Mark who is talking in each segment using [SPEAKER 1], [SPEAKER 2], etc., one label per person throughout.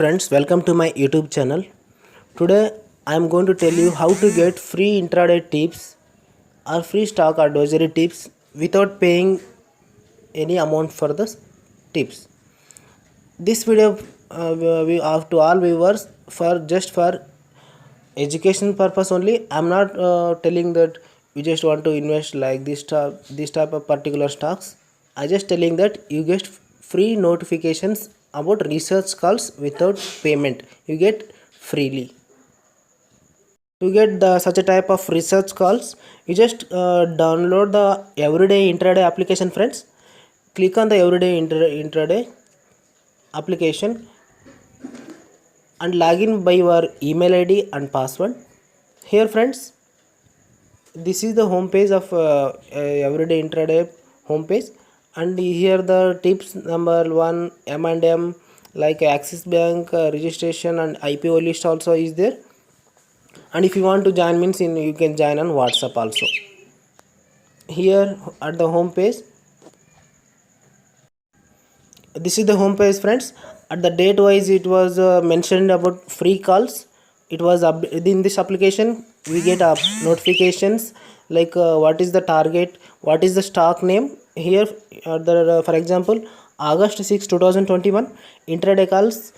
[SPEAKER 1] Friends, welcome to my YouTube channel. Today I am going to tell you how to get free intraday tips or free stock advisory tips without paying any amount for the tips. This video we have to all viewers for just for education purpose only. I am not telling that you just want to invest like this type of particular stocks. I just telling that you get free notifications about research calls without payment. You get freely. To get the such a type of research calls, you just download the everyday intraday application, friends. Click on the everyday intraday application and log in by your email id and password. Here, friends, this is the home page of everyday intraday home page, and here the tips number one M&M like Axis Bank registration and IPO list also is there. And if you want to join means you can join on WhatsApp also. Here at the home page, this is the home page, friends. At the date wise it was mentioned about free calls. It was in this application we get notifications like what is the target, what is the stock name. Here for example August 6 2021 intraday calls.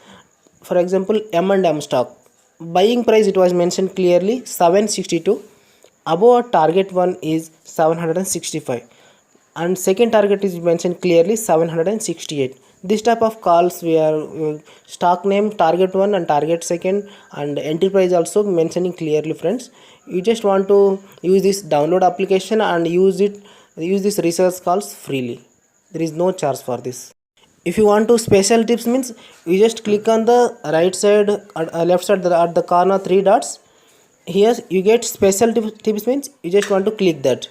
[SPEAKER 1] For example M&M stock buying price, it was mentioned clearly 762. Above target one is 765 and second target is mentioned clearly 768. This type of calls we are stock name target one and target second and enterprise also mentioning clearly, friends. You just want to use this download application and use this research calls freely. There is no charge for this. If you want to special tips means you just click on the right side left side at the corner three dots. Here you get special tips means you just want to click that.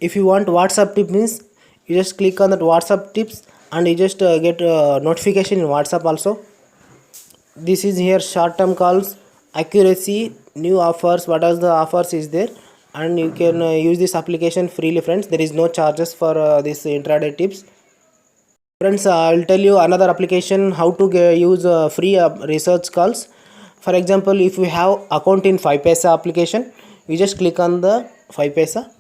[SPEAKER 1] If you want WhatsApp tip means you just click on that WhatsApp tips and you just get notification in WhatsApp also. This is here short term calls, accuracy, new offers, what are the offers is there, and you can use this application freely, friends. There is no charges for this intraday tips. Friends, I'll tell you another application how to use free research calls. For example, if you have account in 5paisa application, you just click on the 5paisa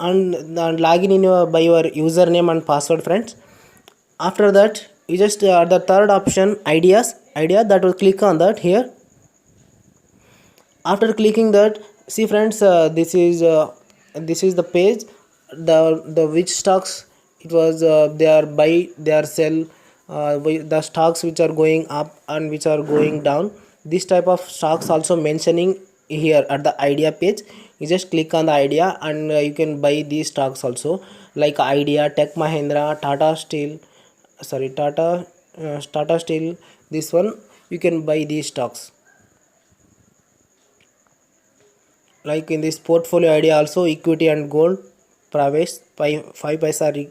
[SPEAKER 1] and log in by your username and password, friends. After that, you just the third option idea that will click on that here. After clicking that, see friends, this is the page, the which stocks it was they are buy, they are sell, the stocks which are going up and which are going down. This type of stocks also mentioning here at the idea page. You just click on the idea and you can buy these stocks also like Idea, Tech Mahindra, Tata Steel. This one you can buy these stocks. Like in this portfolio idea also equity and gold price by 5paisa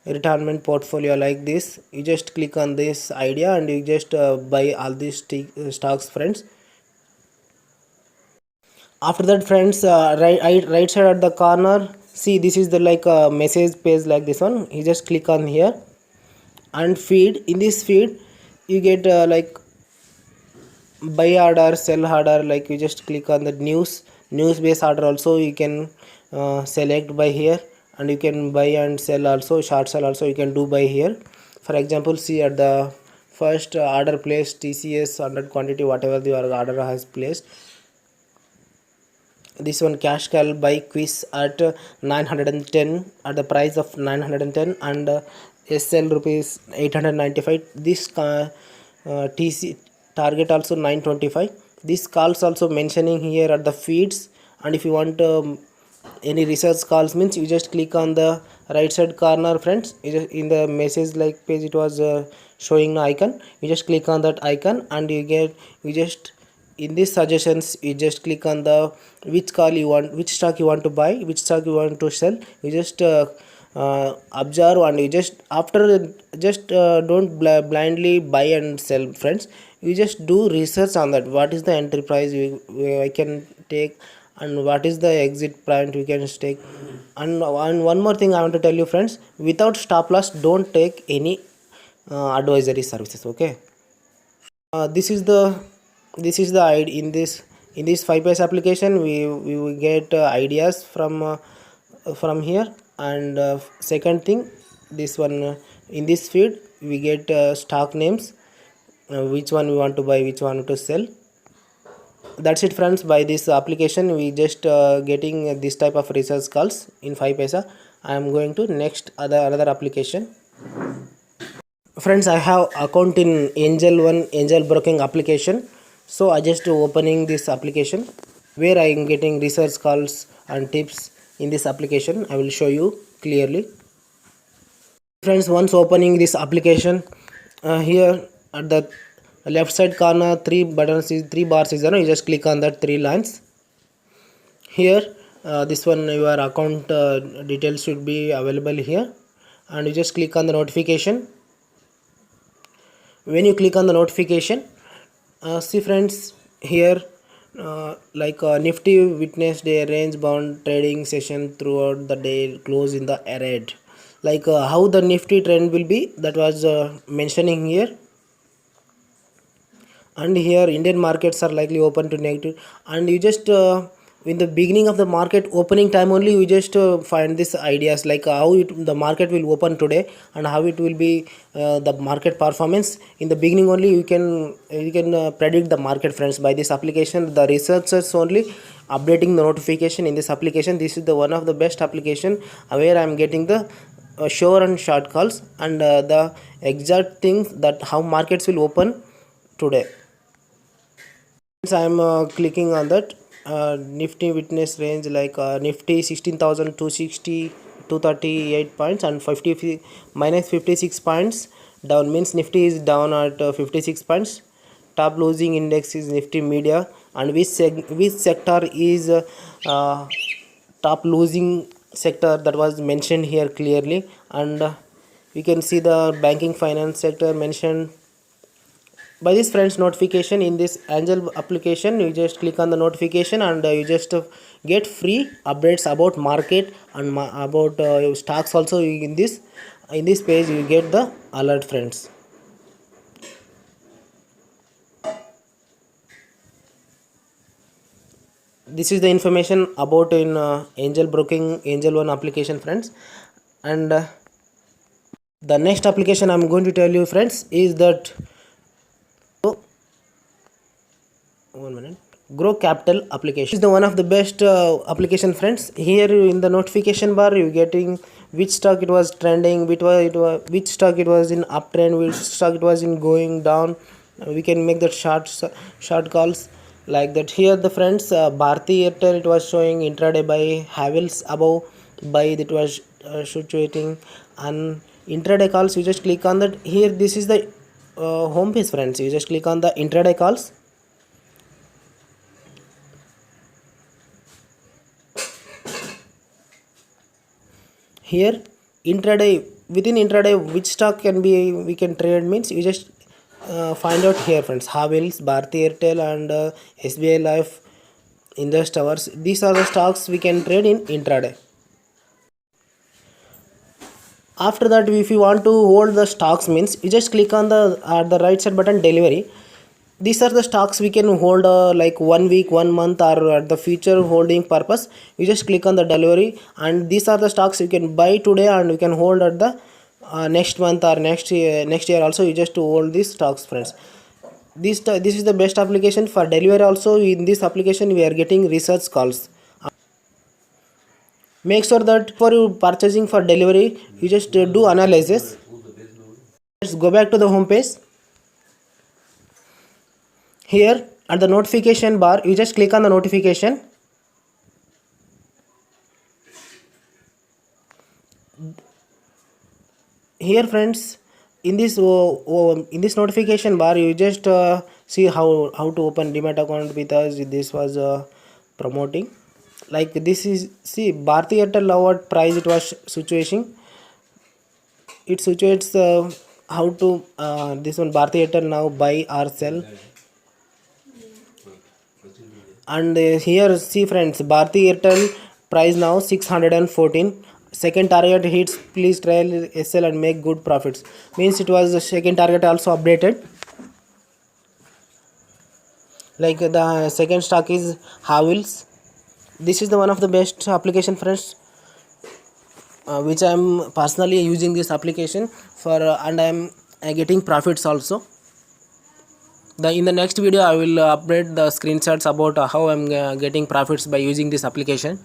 [SPEAKER 1] retirement portfolio like this. You just click on this idea and you just buy all these stocks, friends. After that, friends, right side at the corner, see this is the like message page like this one. You just click on here and feed. In this feed you get like buy order, sell order, like you just click on the news based order also you can select by here, and you can buy and sell also, short sell also you can do by here. For example, see at the first order placed TCS 100 quantity whatever the order has placed. This one cash call by quiz at 910 at the price of 910 and SL rupees 895. This TC target also 925. This calls also mentioning here at the feeds. And if you want any research calls means you just click on the right side corner, friends. In the message like page it was showing the icon. You just click on that icon and you just in these suggestions you just click on the which call you want, which stock you want to buy, which stock you want to sell. You just observe and you just after just don't blindly buy and sell, friends. You just do research on that, what is the entry price I can take and what is the exit point we can take. And one more thing I want to tell you, friends, without stop loss don't take any advisory services, okay? This is the ID in this 5 paisa application. We will get ideas from here. And second thing, this one, in this feed we get stock names, which one we want to buy, which one to sell. That's it friends. By this application we just getting this type of research calls in 5 paisa. I am going to next another application. Friends, I have account in angel one angel broking application. So I just opening this application where I am getting research calls and tips. In this application I will show you clearly. Friends, once opening this application, here at the left side corner, three bars is there. You just click on that three lines. Here this one, your account details should be available here, and you just click on the notification. When you click on the notification, see friends, here Nifty witnessed a range bound trading session throughout the day, close in the red. How the Nifty trend will be, that was mentioning here. And here Indian markets are likely open to negative, and you just in the beginning of the market opening time only, you just find these ideas, the market will open today and how it will be the market performance. In the beginning only you can predict the market friends. By this application, the researchers only updating the notification in this application. This is the one of the best application where I am getting the sure and short calls and the exact things that how markets will open today. I am clicking on that Nifty witness range, Nifty 16,260 238 points and 50 minus 56 points down, means Nifty is down at 56 points. Top losing index is Nifty media, and which sector is top losing sector, that was mentioned here clearly. And you can see the banking finance sector mentioned. By this friends, notification in this angel application, you just click on the notification and you just get free updates about market and about stocks also. In this page you get the alert friends. This is the information about in angel broking angel one application friends. And the next application I'm going to tell you friends is that Grow Capital application. Is the one of the best application friends. Here in the notification bar you getting which stock it was trending, which stock it was in uptrend, which stock it was in going down. We can make that short calls like that. Here the friends, Bharti Airtel, it was showing intraday by Havels above by, that was situating, and intraday calls you just click on that. Here this is the home page friends. You just click on the intraday calls. Here intraday, within intraday which stock can be we can trade, means you just find out here friends. Havels, Bharti Airtel and SBI Life, Indus Towers, these are the stocks we can trade in intraday. After that, if you want to hold the stocks, means you just click on the at the right side button delivery. These are the stocks we can hold like 1 week, 1 month, or at the future holding purpose. You just click on the delivery, and these are the stocks you can buy today and you can hold at the next month or next year also. You just hold these stocks friends. This is the best application for delivery also. In this application we are getting research calls. Make sure that for you purchasing for delivery, you just do analysis. Let's go back to the home page. Here at the notification bar, you just click on the notification. Here friends, in this notification bar, you just see how to open Demat account with us. This was promoting, like this is, see, Bharti Airtel now what price it was situating. It situates how to this one Bharti Airtel now buy or sell. And here see friends, Bharti Airtel price now 614. Second target hits, please try sell and make good profits, means it was the second target also updated. Like the second stock is Havils. This is the one of the best application, friends, which I am personally using this application for, and I am getting profits also. In the next video I will update the screenshots about how I'm getting profits by using this application.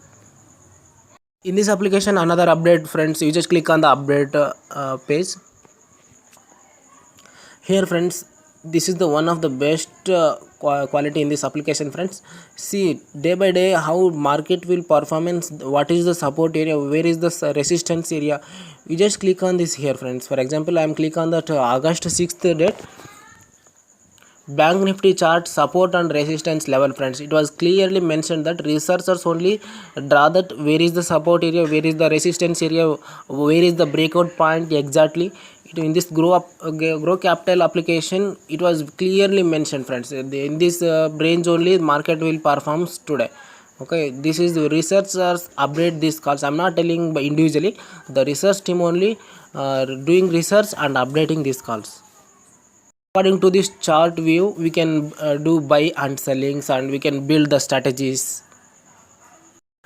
[SPEAKER 1] In this application, another update, friends, you just click on the update page. Here, friends, this is the one of the best quality in this application, friends. See day by day how market will performance, what is the support area, where is the resistance area. You just click on this here, friends. For example, I am click on that August 6th date Bank Nifty chart support and resistance level, friends. It was clearly mentioned that researchers only draw that where is the support area, where is the resistance area, where is the breakout point exactly. In this grow capital application, it was clearly mentioned, friends. In this range only market will perform today. Okay, this is the researchers update these calls. I'm not telling by individually. The research team only doing research and updating these calls. According to this chart view, we can do buy and sellings, and we can build the strategies.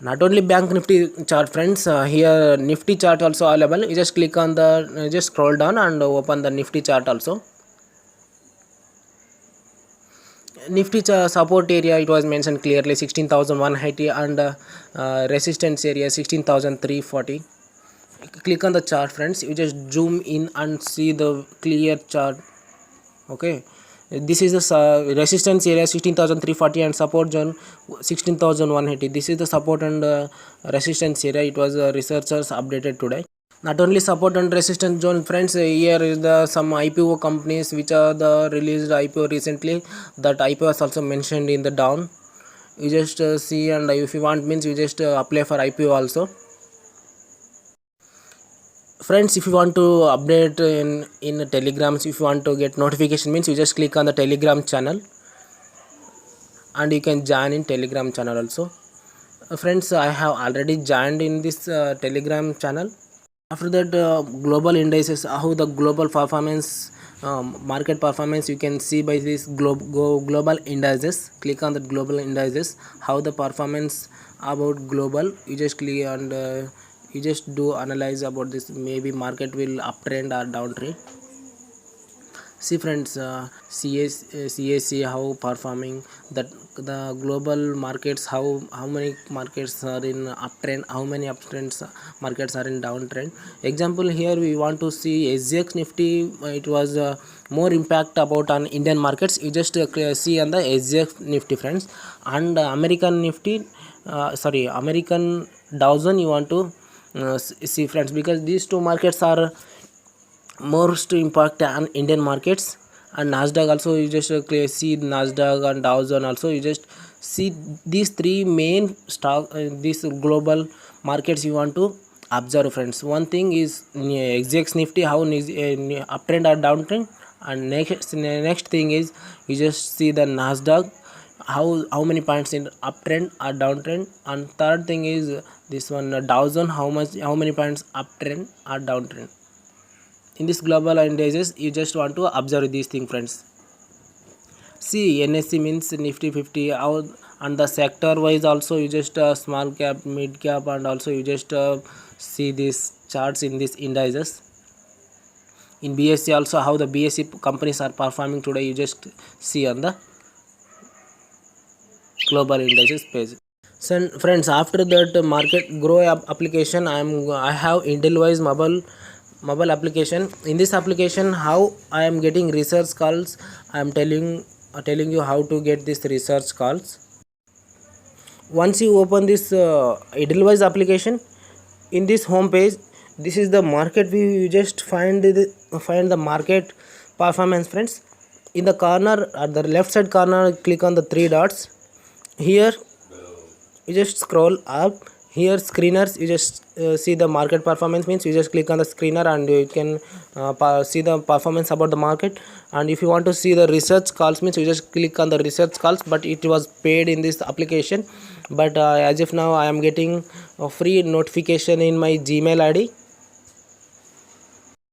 [SPEAKER 1] Not only bank nifty chart, friends, here nifty chart also available. You just click on the just scroll down and open the nifty chart also. Nifty support area, it was mentioned clearly 16,180, and resistance area 16,340. Click on the chart, friends. You just zoom in and see the clear chart. Okay, this is the resistance area 16,340 and support zone 16,180. This is the support and resistance area. It was researchers updated today. Not only support and resistance zone, friends, here is the some IPO companies which are the released IPO recently. That IPO was also mentioned in the down. You just see, and if you want means you just apply for IPO also. Friends, if you want to update in telegrams, if you want to get notification means you just click on the telegram channel, and you can join in telegram channel also. Friends, I have already joined in this telegram channel. After that, global indices, how the global performance, market performance you can see by this global indices. Click on the global indices, how the performance about global. You just click and you just do analyze about this, maybe market will uptrend or downtrend. See, friends, CAC how performing, that the global markets, how many markets are in uptrend, how many uptrends markets are in downtrend. Example, here we want to see SGX Nifty. It was more impact about on Indian markets. You just see on the SGX Nifty, friends, and American Nifty, American Dow Jones you want to see, friends, because these two markets are most impact on Indian markets. And Nasdaq also, you just see Nasdaq and Dow Jones also. You just see these three main stock, these global markets you want to observe, friends. One thing is XGX Nifty, how uptrend or downtrend, and next thing is you just see the Nasdaq, how many points in uptrend or downtrend, and third thing is this one Dow Jones, how many points uptrend or downtrend. In this global indices, you just want to observe these things, friends. See, NSE means Nifty 50, how, and the sector wise also you just small cap, mid cap, and also you just see these charts in these indices. In BSE also, how the BSE companies are performing today, you just see on the global indices page. So friends, after that market grow application, I have Intelwise mobile application. In this application, how I am getting research calls, I am telling you how to get this research calls. Once you open this Edelweiss application, in this home page, this is the market view. You just find the market performance, friends. In the corner, at the left side corner, click on the three dots. Here you just scroll up. Here screeners, you just see the market performance means you just click on the screener, and you can see the performance about the market. And if you want to see the research calls means you just click on the research calls, but it was paid in this application. But as of now I am getting a free notification in my Gmail ID.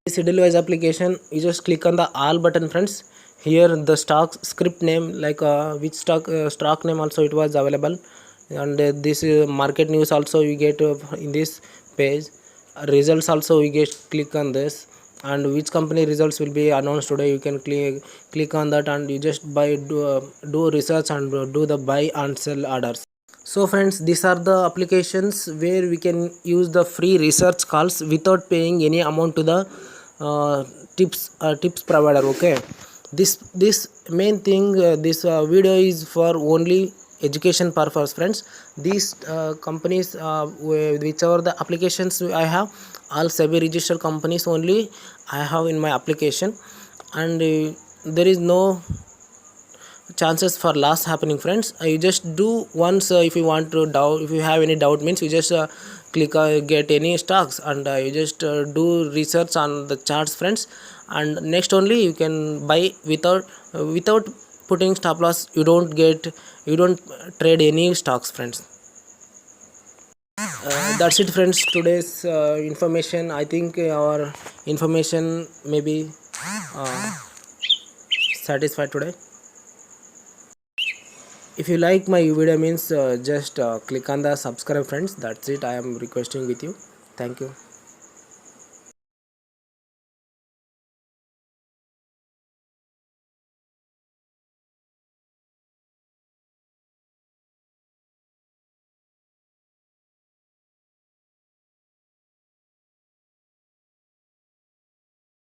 [SPEAKER 1] This Edelweiss application, you just click on the all button, friends. here the stock script name, like which stock name also it was available, and this market news also you get in this page. Results also we get, click on this, and which company results will be announced today, you can click on that, and you just do research and do the buy and sell orders. So friends, these are the applications where we can use the free research calls without paying any amount to the uh, tips provider. Okay, this main thing, this video is for only education purpose, friends. These companies, whichever the applications I have, all SEBI registered companies only I have in my application, and there is no chances for loss happening, friends. You just do once, if you want to doubt, if you have any doubt means, you just click get any stocks, and you just do research on the charts, friends, and next only you can buy without putting stop loss. You don't trade any stocks, friends. That's it, friends, today's information. I think our information may be uh, satisfied today. If you like my video means, just click on the subscribe, friends. That's it, I am requesting with you. Thank you.